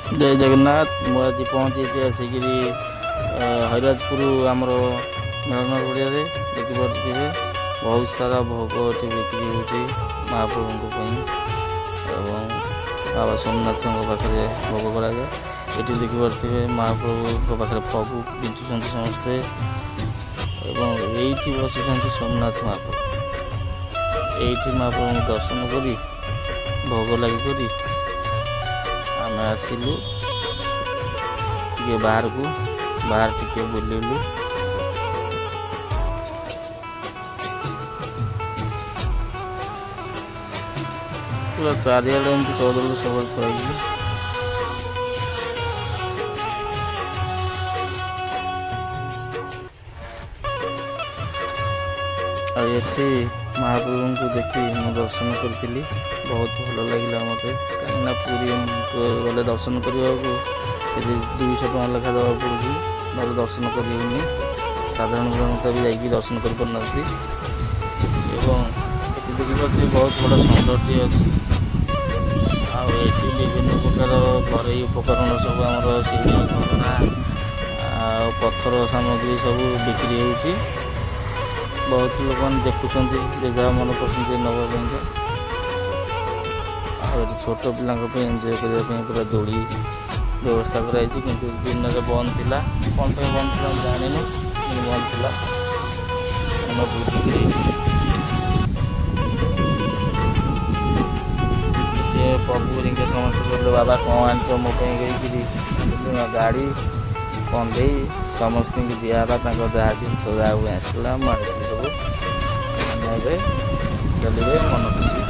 जय जगन्नाथ। ମୁଁ ଆଜି ପହଞ୍ଚିଛି ଆସିକିରି ହରିରାଜପୁର ଆମର ମେଳନ ପଡ଼ିଆରେ ଦେଖିପାରୁଥିବେ ବହୁତ ସାରା ଭୋଗ ଏଠି ବିକ୍ରି ହେଉଛି ମହାପ୍ରଭୁଙ୍କ ପାଇଁ ଏବଂ ବାବା ସୋମନାଥଙ୍କ ପାଖରେ ଭୋଗ କରାଯାଏ। ଏଠି ଦେଖିପାରୁଥିବେ ମହାପ୍ରଭୁଙ୍କ ପାଖରେ ଫଗୁ ବିଞ୍ଚୁଛନ୍ତି ସମସ୍ତେ ଏବଂ ଏଇଠି ବସିଛନ୍ତି ସୋମନାଥ ମହାପ୍ରଭୁ। ଏଇଠି ମହାପ୍ରଭୁଙ୍କୁ ଦର୍ଶନ କରି ଭୋଗ ଲାଗି କରି ଆମେ ଆସିଲୁ ଟିକେ ବାହାରକୁ, ବାହାର ଟିକେ ବୁଲିଲୁ। ପୁରା ଚାରିଆଡ଼େ ଏମିତି କଦଳୀ ସବୁ ଥୁଆହେଇଛି। ଆଉ ଏଠି ମହାପ୍ରଭୁଙ୍କୁ ଦେଖି ମୁଁ ଦର୍ଶନ କରିଥିଲି, ବହୁତ ଭଲ ଲାଗିଲା ମୋତେ। କାହିଁକିନା ପୁରୀ ଗଲେ ଦର୍ଶନ କରିବାକୁ ସେଠି 200 ଟଙ୍କା ଲେଖା ଦେବାକୁ ପଡ଼ୁଛି, ନହେଲେ ଦର୍ଶନ କରିହେଉନି। ସାଧାରଣ ଜନତା ବି ଯାଇକି ଦର୍ଶନ କରିପାରୁନାହାନ୍ତି। ଏବଂ ଏଠି ଦେଖିପାରୁଥିବେ ବହୁତ ବଡ଼ ଷଣ୍ଢଟି ଅଛି। ଆଉ ଏଠି ବିଭିନ୍ନ ପ୍ରକାର ଘରୋଇ ଉପକରଣ ସବୁ ଆମର ଶିଳ, ଘରଣା ଆଉ ପଥର ସାମଗ୍ରୀ ସବୁ ବିକ୍ରି ହେଉଛି। ବହୁତ ଲୋକମାନେ ଦେଖୁଛନ୍ତି ଯେ ଯାହା ମନ ପସନ୍ଦ ନେବା ପାଇଁକା। ଆଉ ଏଠି ଛୋଟ ପିଲାଙ୍କ ପାଇଁ ଏନ୍ଜୟ କରିବା ପାଇଁ ପୁରା ଦୋଳି ବ୍ୟବସ୍ଥା କରାଯାଇଛି, କିନ୍ତୁ ଦିନରେ ବନ୍ଦ ଥିଲା। କ'ଣ ପାଇଁ ବନ୍ଦ ଥିଲା ମୁଁ ଜାଣିନି, କିନ୍ତୁ ବନ୍ଦ ଥିଲା। ଆମେ ବୁଲିକିରି ପ୍ରଭୁ ହେରିକା ସମସ୍ତେ କହିଲେ ବାବା କ'ଣ ଆଣିଛ ମୋ ପାଇଁ କହିକିରି ଗାଡ଼ି କଣ୍ଢେଇ ସମସ୍ତଙ୍କୁ ଦିଆହେଲା। ତାଙ୍କ ଯାହା ଜିନିଷ ଯାହା ଆସିଲା ମୁଁ ଆଣିଥିଲି ସବୁ। ସେମାନେ ଏବେ ଚାଲିବେ ମନ ଖୁସି।